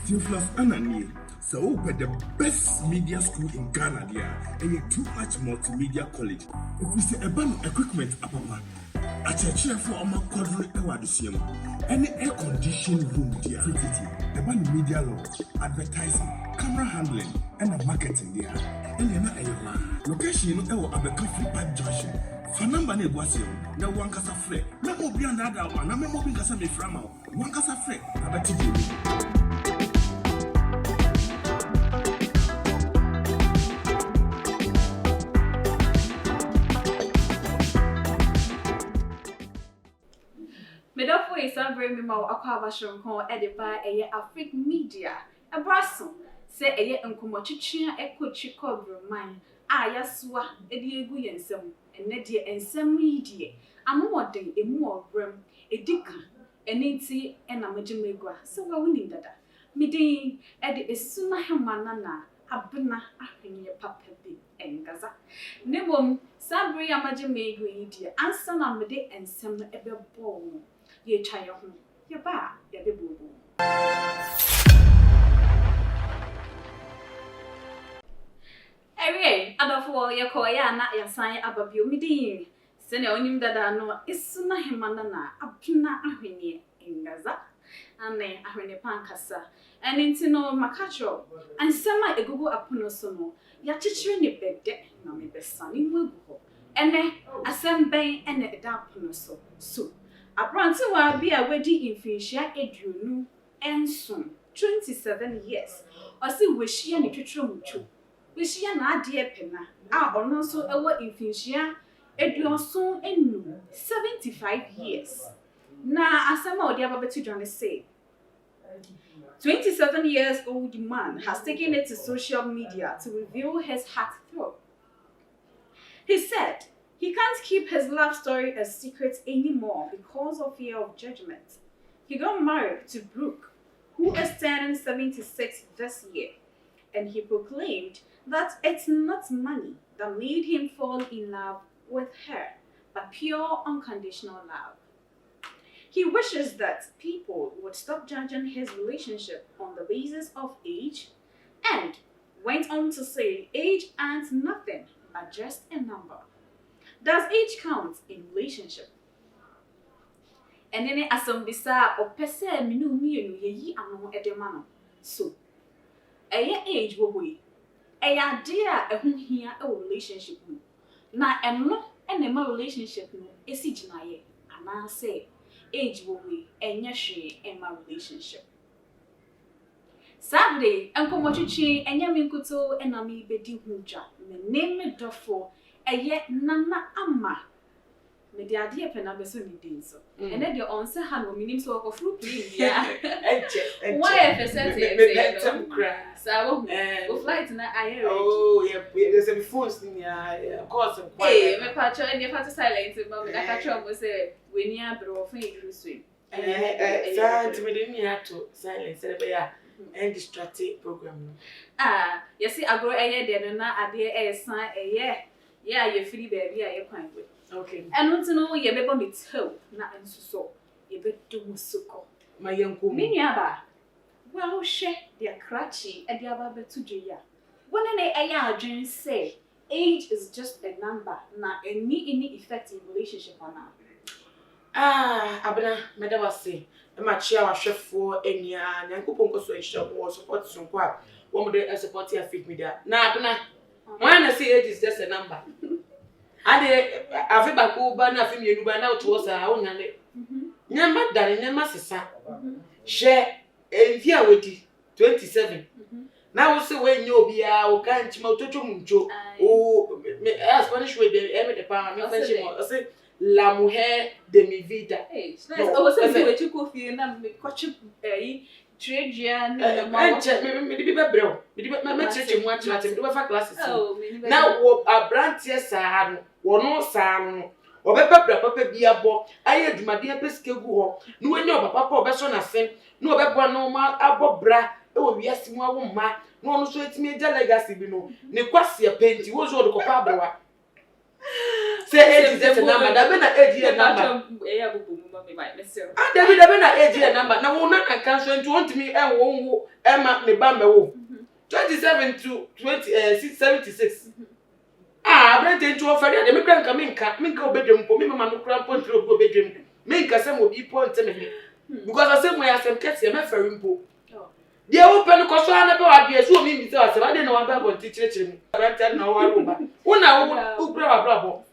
Theophilus Anani, so the best media school in Ghana there, and a too much multimedia college. If we say about equipment, apapa, a church for our quadruple ewadisium, any air conditioned room there, about media law, advertising, camera handling, and marketing there, and then a location of Abeka Flipper Junction. Fanamba ne boasio na wankasa frɛ na obi andada wa na memo bi kasa me frama wankasa frɛ abati bi Medafo isa bring me ma akwa abashon kon ediba eye Afrique Media abraso se eye nkomo twetwea ekochi kobroman a yasoa edi egu yensem enne de ensem yi de amoden emu obrem edika enenti ena magimegua se wa woni dada midin edi esuna hemana na abena ahwenye papa bi engaza nebom sabri amagimegu yi de ansa na mede ensem no ebebo no ye try ho ye ba ye bebobo adofo ye koya na yasan ababio midin se ne onim dada no isuna hemana na apena ahwenye engaza ane ahwenye pankasa eninti no makacho ansema egugu apono so no ya chichire ne bede na me besane mu egugo ene asemben ene eda apono so Abranti wa bi a wedi infinhia eduonu enson 27 years osi wehia ne twetwere mutwo wehia na ade epena a ono so ewo infinhia eduonson enu 75 years na asema odi ababetu dwane say 27 years old man has taken it to social media to reveal his heartthrob. He said he can't keep his love story a secret anymore because of fear of judgment. He got married to Brooke, who is turning 76 this year, and he proclaimed that it's not money that made him fall in love with her, but pure unconditional love. He wishes that people would stop judging his relationship on the basis of age, and went on to say age ain't nothing but just a number. Does age count in relationship? And then asambisa or pese minu mienu ye ano edemano. So age wo we. Eya dia ehun hia e relationship no. Na emno enema relationship no esi ginaye ana say age wo we enya hwe ema relationship. Saturday enkomo twetwe enya minkuto enami bedi hunja. Me name dofo eye nana ama me de ade epena beso ni din so ene de on se ha no minim so ko fru bia enche why efesete sa wo flight na aye oh yeah there's some phones in ya of course me pa cho ene fa to silent ma me ka cho mo se we ni abro fun iru so sa ti me de mi ato silent se be ya and distracted program yes agro eye de no na ade esan eye yeah, you free baby, I quite good. Okay. And want to know ye bebo me tell na enso ye be do musuko. My young woman. Minyaba. Well, she they are cratchy and they are betu ya. When an aya dream say age is just a number, na any effect in relationship or now. Abena, madam was say, a match our chef for any yankupon so or support some quap. One day I support your Afrique Media. Now, Abena. When I say age is just a number. I feel back over nothing you do now towards our own. Never done, never sister. Share a year with 27. Now, so when you be our can't motocho, oh, Spanish with the Emmet the Palm, I say, La Mujer de mi vida. I was a to coffee and I'm coaching a trade yarn. Maybe bro. My church watch classes. Now, a branch, yes, I had one more son. Or papa be a boy. I had my dear pesco. No one know papa person a thing. No papa no more abo bra. Oh, yes, my woman. No, so it's me, the legacy, you know. Nequasia paint, you was all the copabra. Say age is just a number. That be na age a number. Eh, abubu mama me my myself. Ah, that be na age a number. Now we not cancel and want me and won Emma me bamba wo. 27 to 76. Ah, I went into a fire. The me come in go bedroom for me mama no cramp on through go bedroom. Me ka some will be point me. Because I said my asem kesi me ferimpo. The open koso na be wa bia so mi bi say asem ade na wa ba bon teacher mu. Ranted na wa rumba. Una wo bra brabo.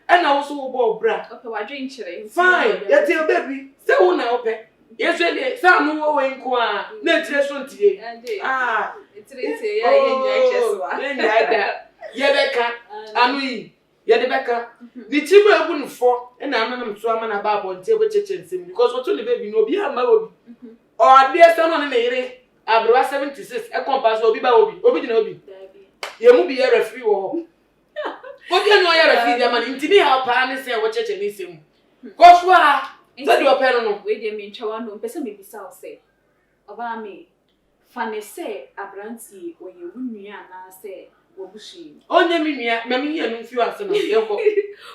E na wo so wo bo bra. Okay, wa drink chere. Fine. Ya tell baby. Say una ope. Yes we dey. Say no wo we nko a. Na tire so ntie. Ah. Tire ya yen cheso wa. Yen ya da. Ye beka. Anu yi. Ye de beka. Ni chibu ebu no fo. E na amana mso amana ba bon tie bo cheche nsem because what the baby no bi ama obi. O de se no ne ire. Abroa 76 e compass obi ba obi gina obi ye mu bi ye referee wo obi no ye referee dia man ntini ha pa ne se wo cheche ni sem ko so a so di opero no we dey me ntwa no pese me bisa o se oba me fa ne se abranti oye wunua na se wobushi onye mi nua me mi ye no mfi ase no ye ko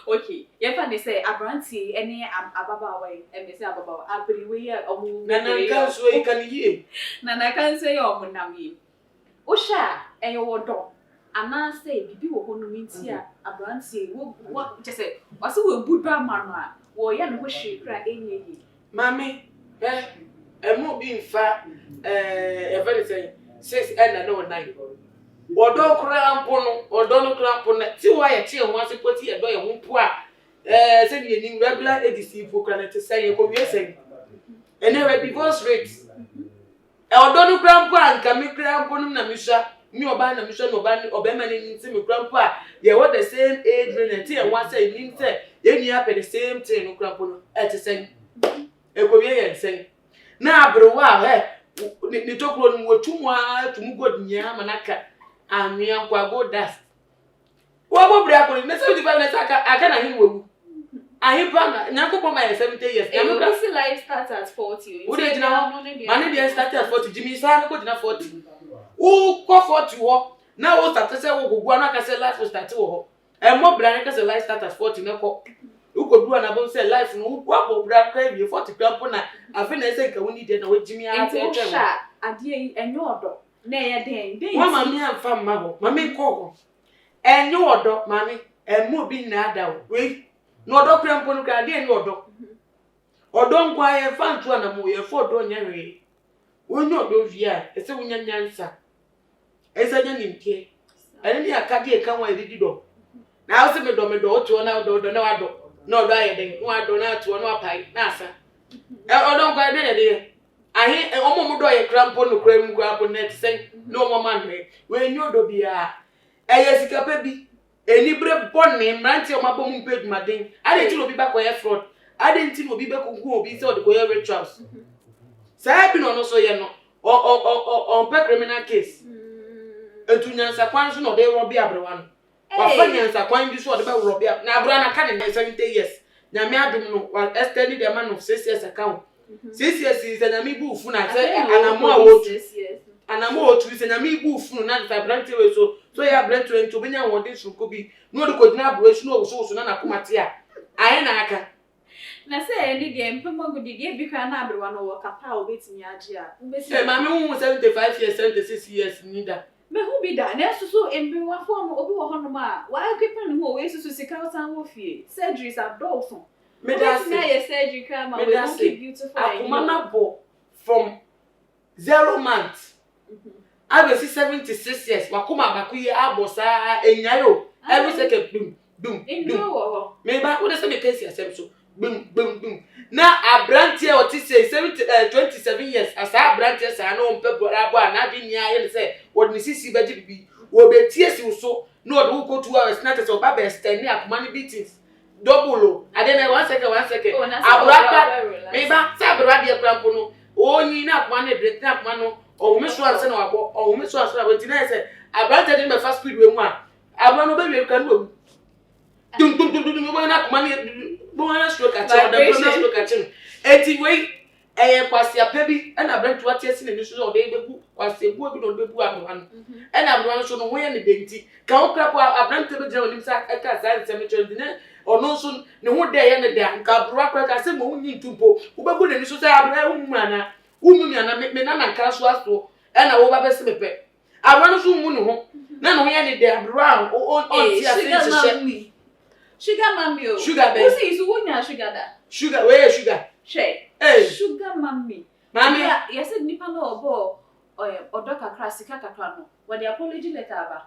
okay ye fa ne se abranti ene ababa wa e me se ababa abri we ye omu na kan so e kan yie na kan so ye omu nam yi o sha e wodo ana se bibi wo ho no minti a abranti wo chese wase wo budwa ma no a wo ye no ho hwekra enye yi mami emu bi mfa e very say 6 and no 9 odo kura mpo no odo no kura mpo na ti wa ye tie ho ase poti edo ye ho mpo a se bi ni regular ADC fo kura na te say ye ko wie say ene we divorce rate odo no kura mpo a nka mi kura mpo no na mi sha mi oba na mi sha no oba ni oba ma ni nti mi kura mpo a ye what the same age range tie ho ase ni nti ye ni happen the same thing no kura mpo no e te say e ko wie ye say na abrowa ni tokuro ni wotumu a tumu godnya manaka amia kwa go dust wo bo bra ko ni 75 na saka aka na hin wewu ahin pa na nyakopo ma 70 years and you see life start at 40 wo dey jina mani dey start at 40 jimi sa na ko jina 40 wo ko 40 wo na wo start say wo gugu na ka say life start wo e mo bra na ka say life start at 40 na ko uko duwa na bo say life no wo bo bra ka bi 40 krampo na afi na say ka woni dey na wo jimi a te twa ade enyo odo na ye den wa mami amfa mma ho mami ko enyo odo mami emu bi na ada we no odo krampo no ka de enyo odo nkwa ye fa ntu na mo ye fo odo nya we wonyo odo via ese wonya nyansa ese nya nimke ene ni akade e kan wa edidi do na ase me do oto na odo na wado na odo aye den no wado na ato no apai na asa odo nkwa de ahi omo do ye krampo no kram krampo net sen no mo man we nyo do bia eye sika pa bi enibre bonne mranti o mabom mped maden ade ti no bi ba ko ye fraud ade nti no bi be kunku obi se o de ko ye rituals say bi no so ye no on pe criminal case etu nyansa kwan so no de robi abrewa no wa fa nyansa kwan bi so o de be robi na abrewa na ka ne 70 years nyame adum no wa extend the man of 6 years account 6 years is nyame bu fu na say anamo a wo anamo otu is nyame bu fu na the branche we so ya branche nto benya won suko bi no de ko dina abrewa no so na komate a aye na aka na say ni de mpemo gudi de bi kwa na abrewa no wo kapa obetimi age a ubesi mama hu 75 years 76 years ni da me hu bi da na susu embewa fo no obi wo hono ma wa akwepa no ho we susu sika otan wo fie surgeries are dawson me da say na ye surgery kama we look beautiful akumana bo from 0 months abesi 76 years wakuma bakuye abosa enyayo every second boom me ba wo de say me case asem so boom na abrantie oti say 27 years asa abrantie sa na ompebo abo na de nya ye say wo de sisi baji bibi wo be tie si so no do ko 2 hours na te so ba be stand akuma ni beatings double ade na 1 second abraka me ba sa abra de krampo no oni na akuma na de akuma no o me so anse na wabo o me so anse na wenti na say abrante de me fast speed we mu a abra no be we kan no dum mo na akuma ni bo na stroke at the stroke at eti we kwasi apebi na brantu ate esi ne so de bebu kwasi ebu obi no bebu abrowa no na abrowa no so no ho ye ne denti ka wo krapo abrantu be jira onim sa eka sa nsem chodi ne ono so ne ho de ye ne de anka abrowa kwa ka se mo unyi ntumpo wo bebu ne so sa abrowa umu ana me na nka so aso na wo ba be se mepe abrowa no so umu ne ho na no ho ye ne de abrowa on ti ase Sugar mommy o. Sugar baby. Who say you wonya sugar da? Sugar, where sugar? She. Hey. Sugar mommy. Mommy. You said nipa no obo odo kakra sika kakra no. What the apology letter aba.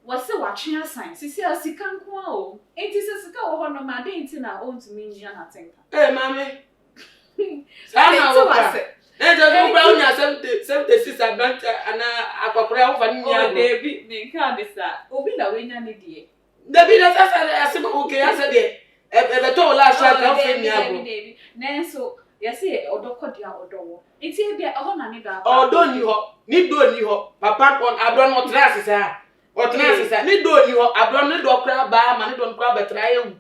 Was say watching sign. Sisi sika nko a o. Enti se sika wo ho no ma de enti na o ntumi ngia na tenka. Hey mommy. Sana wo ka. Ejo ko bra unya 76 abanta ana akokora wo fa ni nya. Oh David, me ka bisa. Obi na wenya ne die. David asema okay asa de e to la sha ka fe ni abo nenso yesi odokodia odowo enti e bia ho na ne da odo ni ho papa on abron o trase sa ni do ni ho abron ni do kra ba ma ni do kra betra ewu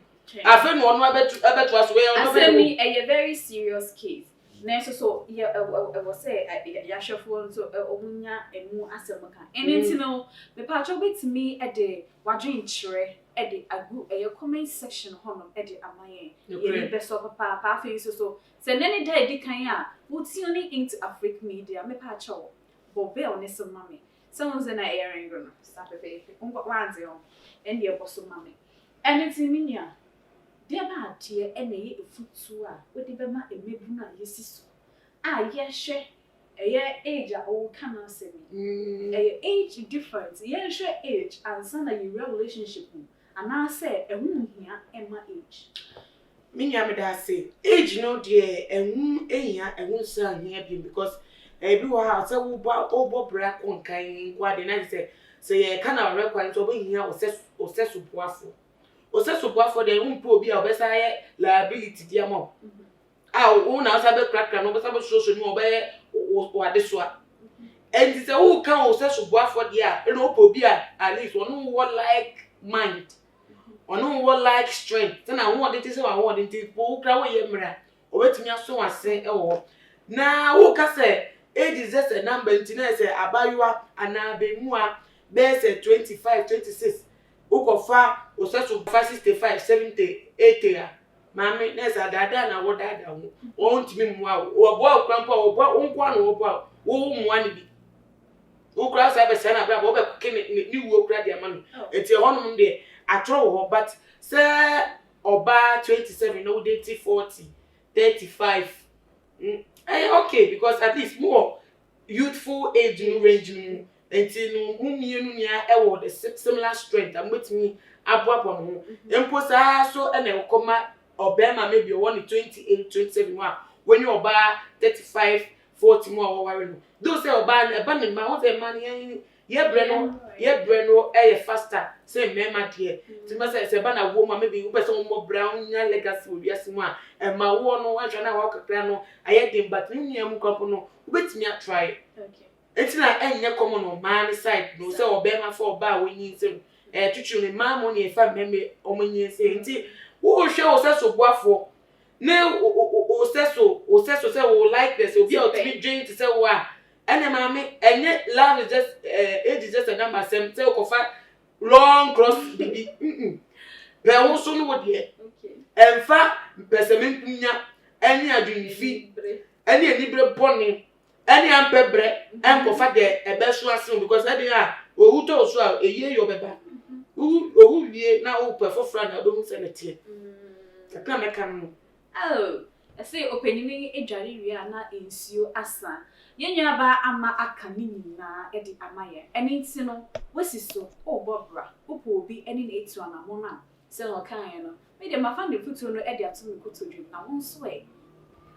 afa no ono abetu aso we ono be asemi a very serious case nenso so ya was say ya shefo so omunya emu asemka enti no me pa cho betimi e de wadwen kire e de agu e comment section honom e de amaye ye be so papa afi so se nene da edi kan a wutioni into African media me pa cho bobe on so mame someone's na airing no stop it ungo wanze on and ye boso mame enti minya dia ba tie e na ye efutu a wodi be ma emebu na yesiso a ye hwe eye age a o kana asemi age difference ye hwe age ansa na your relationship ana say ehun hia ema age minya me da say age no de ehun ehia ehun sa hia bi because bi wa say wo bo bra konkan kwa de na say ye kana require to bo hia o se subuafo for the umpo bi a obesa ye liability dia mo wo na asa be krakra no obesa be so ni obe wo ade so a enti se wo kan o se subuafo dia e no opo bi a at least onu wo like mind onu wo like strength na wo de ti se wo de ti wo kra wo ye mra obetumi aso ase e wo na wo ka se age is just a number enti na se abayua ana be mu a be se 25 26 ukofa osesu 65 70 80 mami nesa dada na wo dada wo ontimi mu a wo bo krampa wo bo nkwa na wo bo wo mu ani bi wo kra sa be se na bra wo be ke ni wo kra dia manu eti honum de atro wo but say oba 27 no date 40 35 okay because at least more youthful age no range no enti no humienu nia e wo the similar strength am betimi aboabo no empo sa so e na ekoma obema maybe one 28 27 one when you oba 35 40 more wo ware no do say oba e ba ne ma wo say man ye bre no e faster say mema de ti ma say se ba na wo ma maybe wo person mo brown nya legacy wo biase mu a e ma wo no wa hwa na wa kakra no aye dem but ni nia mu kampo no wo betimi a try okay. It's not any common on man side, no, so Obama for bar when you say, teaching a man money if I remember, or when you say, who shows us so what for? No, or says so, say, like this, or be out to be drink to say, why? And then, mammy, and yet love is just, age is just a number, some tell of long cross, baby. There also no dear. And fat, Pessamina, any are doing feet, any liberal pony. Any ampebre and for de a best one because I did who told so a year your beba. Who ye now open for friend, I don't send it here. I can't come. Oh, I say opening a jariana in Sue Asa. Yanyaba ama akanini na edi amaye. And it's no, what's it so? Oh, Barbara, who will be any 8 to an amona. So, can made a mafan put on the edit to me to dream. I won't sway.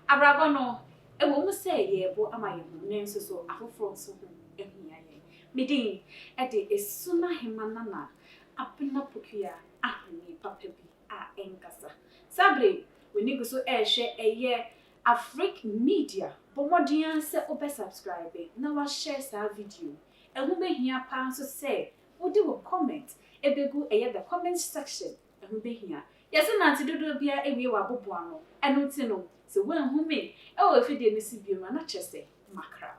Abrabano. E wo mo say ye bo amaye ho nenso so afoforo so ho ehia ye medin e de esuna hemana na apena pokua ahani papa bi a enkasa sabre we ni go so e hwe eye Afric media bo modern se obe subscribe na wa share sa video e ho behia pa so say wo de wo comment e begu eye the comment section e ho behia yesi nanti dodo bia ewie wa bobo ano eno ti no So when home, oh, if you didn't see Bima, not just say macra.